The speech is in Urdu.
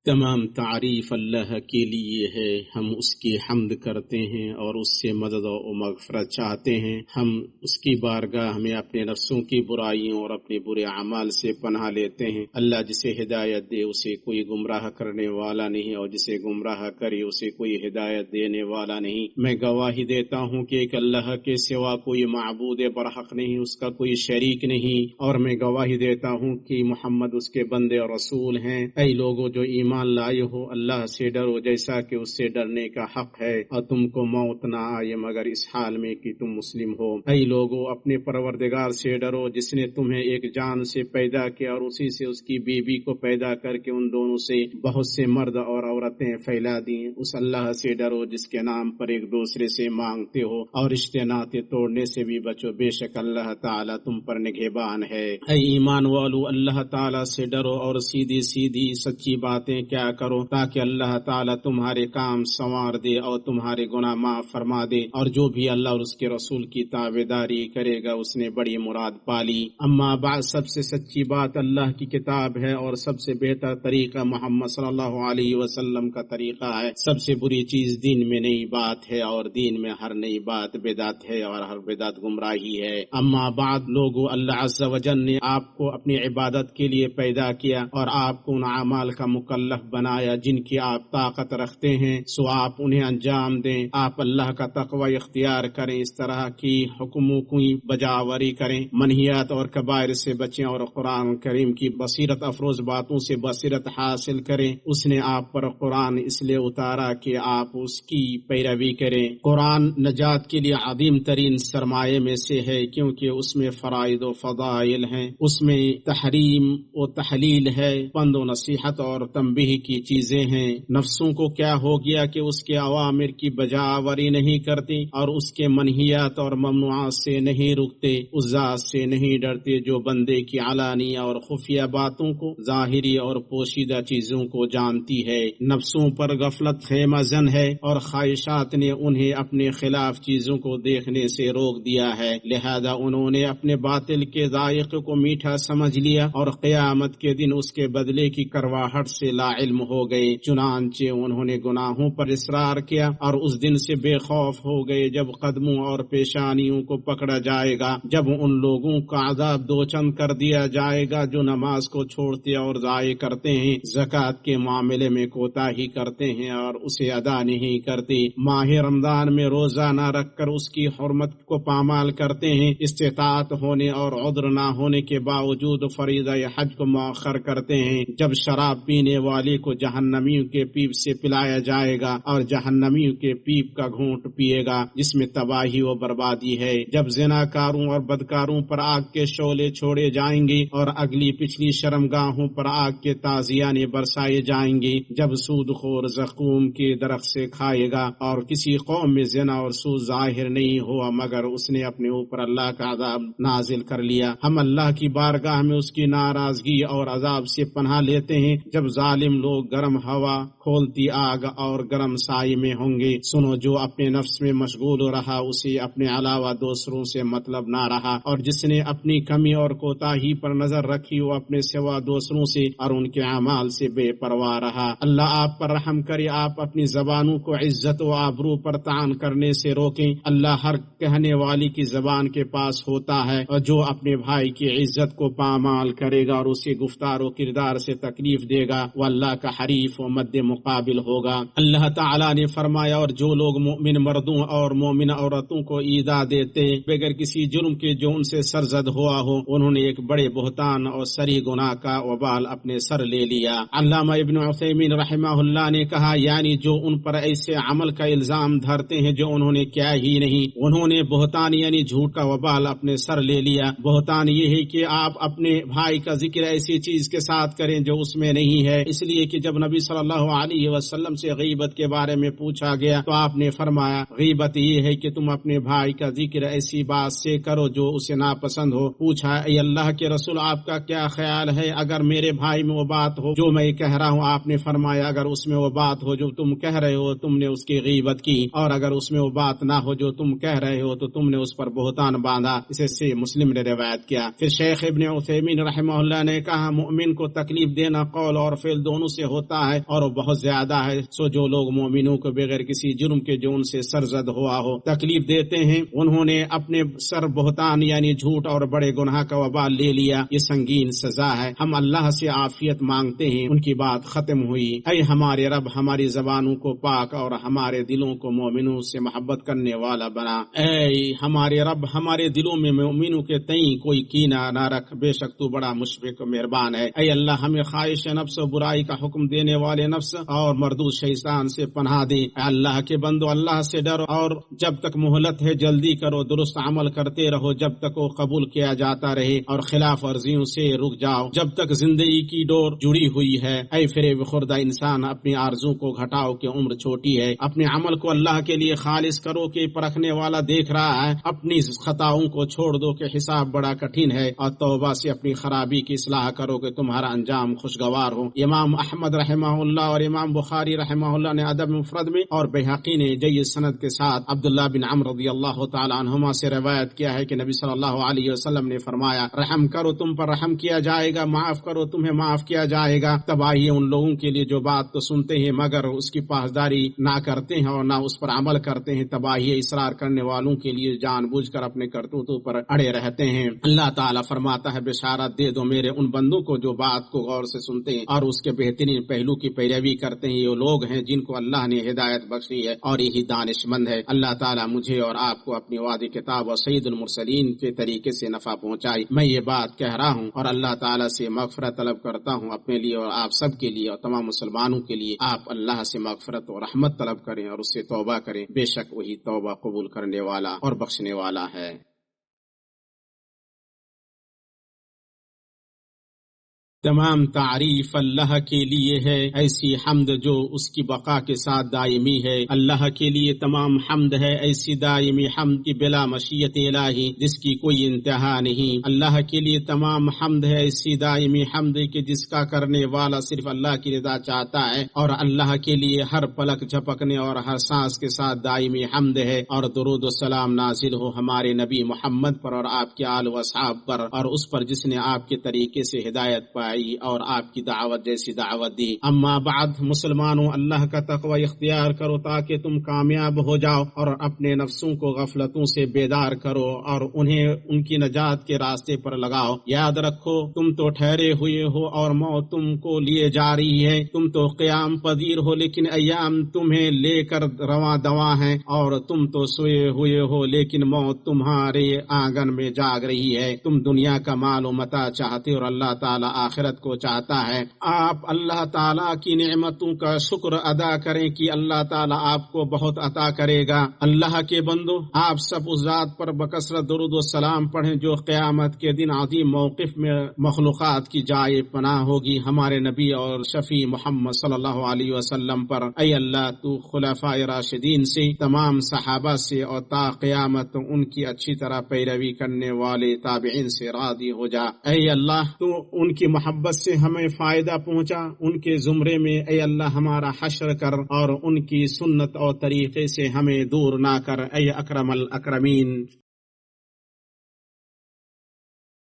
تمام تعریف اللہ کے لیے ہے، ہم اس کی حمد کرتے ہیں اور اس سے مدد و مغفرت چاہتے ہیں۔ ہم اس کی بارگاہ میں اپنے نفسوں کی برائیوں اور اپنے برے اعمال سے پناہ لیتے ہیں۔ اللہ جسے ہدایت دے اسے کوئی گمراہ کرنے والا نہیں، اور جسے گمراہ کرے اسے کوئی ہدایت دینے والا نہیں۔ میں گواہی دیتا ہوں کہ ایک اللہ کے سوا کوئی معبود برحق نہیں، اس کا کوئی شریک نہیں، اور میں گواہی دیتا ہوں کہ محمد اس کے بندے اور رسول ہیں۔ اے لوگو جو ایمان لائے ہو، اللہ سے ڈرو جیسا کہ اس سے ڈرنے کا حق ہے، اور تم کو موت نہ آئے مگر اس حال میں کہ تم مسلم ہو۔ اے لوگو اپنے پروردگار سے ڈرو جس نے تمہیں ایک جان سے پیدا کیا اور اسی سے اس کی بیوی کو پیدا کر کے ان دونوں سے بہت سے مرد اور عورتیں پھیلا دیں۔ اس اللہ سے ڈرو جس کے نام پر ایک دوسرے سے مانگتے ہو، اور رشتے ناطے توڑنے سے بھی بچو، بے شک اللہ تعالیٰ تم پر نگہبان ہے۔ اے ایمان والو اللہ تعالیٰ سے ڈرو اور سیدھی سیدھی سچی باتیں کیا کرو، تاکہ اللہ تعالیٰ تمہارے کام سنوار دے اور تمہارے گناہ معاف فرما دے، اور جو بھی اللہ اور اس کے رسول کی تابعداری کرے گا اس نے بڑی مراد پالی۔ اما بعد، سب سے سچی بات اللہ کی کتاب ہے، اور سب سے بہتر طریقہ محمد صلی اللہ علیہ وسلم کا طریقہ ہے۔ سب سے بری چیز دین میں نئی بات ہے، اور دین میں ہر نئی بات بدعت ہے، اور ہر بدعت گمراہی ہے۔ اما بعد لوگو، اللہ عز و جل نے آپ کو اپنی عبادت کے لیے پیدا کیا اور آپ کو ان اعمال کا مکلف بنایا جن کی آپ طاقت رکھتے ہیں، سو آپ انہیں انجام دیں۔ آپ اللہ کا تقوی اختیار کریں، اس طرح کی حکموں کی بجاوری کریں، منہیات اور کبائر سے بچیں، اور قرآن کریم کی بصیرت افروز باتوں سے بصیرت حاصل کریں۔ اس نے آپ پر قرآن اس لیے اتارا کہ آپ اس کی پیروی کریں۔ قرآن نجات کے لیے عظیم ترین سرمایہ میں سے ہے، کیونکہ اس میں فرائض و فضائل ہیں، اس میں تحریم و تحلیل ہے، پند و نصیحت اور تنبیہ کی چیزیں ہیں۔ نفسوں کو کیا ہو گیا کہ اس کے اوامر کی بجاوری نہیں کرتی اور اس کے منہیات اور ممنوعات سے نہیں رکتے، اس ذات سے نہیں ڈرتے جو بندے کی علانیہ اور خفیہ باتوں کو، ظاہری اور پوشیدہ چیزوں کو جانتی ہے۔ نفسوں پر غفلت خیمہ زن ہے، اور خواہشات نے انہیں اپنے خلاف چیزوں کو دیکھنے سے روک دیا ہے، لہذا انہوں نے اپنے باطل کے ذائقے کو میٹھا سمجھ لیا اور قیامت کے دن اس کے بدلے کی کرواہٹ سے لا علم ہو گئے۔ چنانچہ انہوں نے گناہوں پر اصرار کیا اور اس دن سے بے خوف ہو گئے جب قدموں اور پیشانیوں کو پکڑا جائے گا، جب ان لوگوں کا عذاب دوچند کر دیا جائے گا جو نماز کو چھوڑتے اور ضائع کرتے ہیں، زکوٰۃ کے معاملے میں کوتاہی کرتے ہیں اور اسے ادا نہیں کرتے، ماہ رمضان میں روزہ نہ رکھ کر اس کی حرمت کو پامال کرتے ہیں، استطاعت ہونے اور عذر نہ ہونے کے باوجود فریضہ حج کو مؤخر کرتے ہیں، جب شراب پینے والے کو جہنمیوں کے پیپ سے پلایا جائے گا اور جہنمیوں کے پیپ کا گھونٹ پیے گا جس میں تباہی و بربادی ہے، جب زناکاروں اور بدکاروں پر آگ کے شعلے چھوڑے جائیں گے اور اگلی پچھلی شرمگاہوں پر آگ کے تازیانے برسائے جائیں گے، جب سود خور زقوم کے درخت سے کھائے گا اور کسی قوم میں زنا اور سود ظاہر نہیں ہوا مگر اس نے اپنے اوپر اللہ کا عذاب نازل کر لیا۔ ہم اللہ کی بارگاہ میں اس کی ناراضگی اور عذاب سے پناہ لیتے ہیں جب ظالم لوگ گرم ہوا، کھولتی آگ اور گرم سائے میں ہوں گے۔ سنو، جو اپنے نفس میں مشغول رہا اسے اپنے علاوہ دوسروں سے مطلب نہ رہا، اور جس نے اپنی کمی اور کوتاہی پر نظر رکھی وہ اپنے سوا دوسروں سے اور ان کے اعمال سے بے پرواہ رہا۔ اللہ آپ پر رحم کرے، آپ اپنی زبانوں کو عزت و آبرو پر طعن کرنے سے روکیں۔ اللہ ہر کہنے والی کی زبان کے پاس ہوتا ہے، اور جو اپنے بھائی کی عزت کو پامال کرے گا اور اسے گفتار و کردار سے تکلیف دے گا وہ اللہ کا حریف و مد مقابل ہوگا۔ اللہ تعالیٰ نے فرمایا، اور جو لوگ مومن مردوں اور مومن عورتوں کو ایذا دیتے بغیر کسی جرم کے جو ان سے سرزد ہوا ہو، انہوں نے ایک بڑے بہتان اور صریح گناہ کا وبال اپنے سر لے لیا۔ علامہ ابن عثیمین رحمہ اللہ نے کہا، یعنی جو ان پر ایسے عمل کا الزام دھرتے ہیں جو انہوں نے کیا ہی نہیں، انہوں نے بہتان یعنی جھوٹ کا وبال اپنے سر لے لیا۔ بہتان یہ ہے کہ آپ اپنے بھائی کا ذکر ایسی چیز کے ساتھ کریں جو اس میں نہیں ہے، اس لیے کہ جب نبی صلی اللہ علیہ وسلم سے غیبت کے بارے میں پوچھا گیا تو آپ نے فرمایا، غیبت یہ ہے کہ تم اپنے بھائی کا ذکر ایسی بات سے کرو جو اسے ناپسند ہو۔ پوچھا، اے اللہ کے رسول آپ کا کیا خیال ہے اگر میرے بھائی میں وہ بات ہو جو میں کہہ رہا ہوں؟ آپ نے فرمایا، اگر اس میں وہ بات ہو جو تم کہہ رہے ہو تم نے اس کی غیبت کی، اور اگر اس میں وہ بات نہ ہو جو تم کہہ رہے ہو تو تم نے اس پر بہتان باندھا۔ اسے سے مسلم نے روایت کیا۔ پھر شیخ ابن عثیمین رحمہ اللہ نے کہا، مومن کو تکلیف دینا قول اور فعل دونوں ان سے ہوتا ہے اور وہ بہت زیادہ ہے، سو جو لوگ مومنوں کو بغیر کسی جرم کے جو ان سے سرزد ہوا ہو تکلیف دیتے ہیں، انہوں نے اپنے سر بہتان یعنی جھوٹ اور بڑے گناہ کا وبال لے لیا، یہ سنگین سزا ہے۔ ہم اللہ سے عافیت مانگتے ہیں۔ ان کی بات ختم ہوئی۔ اے ہمارے رب، ہماری زبانوں کو پاک اور ہمارے دلوں کو مومنوں سے محبت کرنے والا بنا۔ اے ہمارے رب، ہمارے دلوں میں مومنوں کے تئیں کوئی کینہ نہ رکھ، بے شک تو بڑا مشفق و مہربان ہے۔ اے اللہ، ہمیں خواہش نفس و برائی کا حکم دینے والے نفس اور مردود شیطان سے پناہ دے۔ اے اللہ کے بندو، اللہ سے ڈرو اور جب تک مہلت ہے جلدی کرو، درست عمل کرتے رہو جب تک وہ قبول کیا جاتا رہے، اور خلاف ورزیوں سے رک جاؤ جب تک زندگی کی ڈور جڑی ہوئی ہے۔ اے فریب خوردہ انسان، اپنی آرزو کو گھٹاؤ کہ عمر چھوٹی ہے۔ اپنے عمل کو اللہ کے لیے خالص کرو کہ پرکھنے والا دیکھ رہا ہے۔ اپنی خطاؤں کو چھوڑ دو کہ حساب بڑا کٹھن ہے، اور توبہ سے اپنی خرابی کی اصلاح کرو کہ تمہارا انجام خوشگوار ہو۔ امام احمد رحمہ اللہ اور امام بخاری رحمہ اللہ نے ادب مفرد میں اور بہقی نے جید سند کے ساتھ عبداللہ بن عمرو رضی اللہ تعالی عنہما سے روایت کیا ہے کہ نبی صلی اللہ علیہ وسلم نے فرمایا، رحم کرو تم پر رحم کیا جائے گا، معاف کرو تمہیں معاف کیا جائے گا۔ تباہی ہے ان لوگوں کے لیے جو بات تو سنتے ہیں مگر اس کی پاسداری نہ کرتے ہیں اور نہ اس پر عمل کرتے ہیں۔ تباہی ہے اصرار کرنے والوں کے لیے جان بوجھ کر اپنے کرتوتوں پر اڑے رہتے ہیں۔ اللہ تعالیٰ فرماتا ہے، بشارت دے دو میرے ان بندوں کو جو بات کو غور سے سنتے ہیں اور اس کے بہترین پہلو کی پیروی کرتے ہیں۔ یہ لوگ ہیں جن کو اللہ نے ہدایت بخشی ہے اور یہی دانش مند ہے۔ اللہ تعالیٰ مجھے اور آپ کو اپنی وعدی کتاب اور سید المرسلین کے طریقے سے نفع پہنچائی۔ میں یہ بات کہہ رہا ہوں اور اللہ تعالیٰ سے مغفرت طلب کرتا ہوں اپنے لیے اور آپ سب کے لیے اور تمام مسلمانوں کے لیے۔ آپ اللہ سے مغفرت اور رحمت طلب کریں اور اس سے توبہ کریں، بے شک وہی توبہ قبول کرنے والا اور بخشنے والا ہے۔ تمام تعریف اللہ کے لیے ہے، ایسی حمد جو اس کی بقا کے ساتھ دائمی ہے۔ اللہ کے لیے تمام حمد ہے، ایسی دائمی حمد کی بلا مشیت الہی جس کی کوئی انتہا نہیں۔ اللہ کے لیے تمام حمد ہے، ایسی دائمی حمد کہ جس کا کرنے والا صرف اللہ کی رضا چاہتا ہے، اور اللہ کے لیے ہر پلک جھپکنے اور ہر سانس کے ساتھ دائمی حمد ہے۔ اور درود و سلام نازل ہو ہمارے نبی محمد پر اور آپ کے آل و اصحاب پر اور اس پر جس نے آپ کے طریقے سے ہدایت پائی اور آپ کی دعوت جیسی دعوت دی۔ اما بعد، مسلمانوں، اللہ کا تقوی اختیار کرو تاکہ تم کامیاب ہو جاؤ، اور اپنے نفسوں کو غفلتوں سے بیدار کرو اور انہیں ان کی نجات کے راستے پر لگاؤ۔ یاد رکھو تم تو ٹھہرے ہوئے ہو اور موت تم کو لیے جا رہی ہے۔ تم تو قیام پذیر ہو لیکن ایام تمہیں لے کر رواں دواں ہیں، اور تم تو سوئے ہوئے ہو لیکن موت تمہارے آنگن میں جاگ رہی ہے۔ تم دنیا کا مال و متاع چاہتے اور اللہ تعالیٰ آخرت کو چاہتا ہے۔ آپ اللہ تعالیٰ کی نعمتوں کا شکر ادا کریں کہ اللہ تعالیٰ آپ کو بہت عطا کرے گا۔ اللہ کے بندو، آپ سب اس ذات پر بکثرت درود و سلام پڑھیں جو قیامت کے دن عظیم موقف میں مخلوقات کی جائے پناہ ہوگی، ہمارے نبی اور شفیع محمد صلی اللہ علیہ وسلم پر۔ اے اللہ، تو خلفائے راشدین سے، تمام صحابہ سے اور تا قیامت ان کی اچھی طرح پیروی کرنے والے تابعین سے راضی ہو جا۔ اے اللہ، تو ان کی محبت سے ہمیں فائدہ پہنچا، ان کے زمرے میں اے اللہ ہمارا حشر کر، اور ان کی سنت اور طریقے سے ہمیں دور نہ کر، اے اکرم الاکرمین۔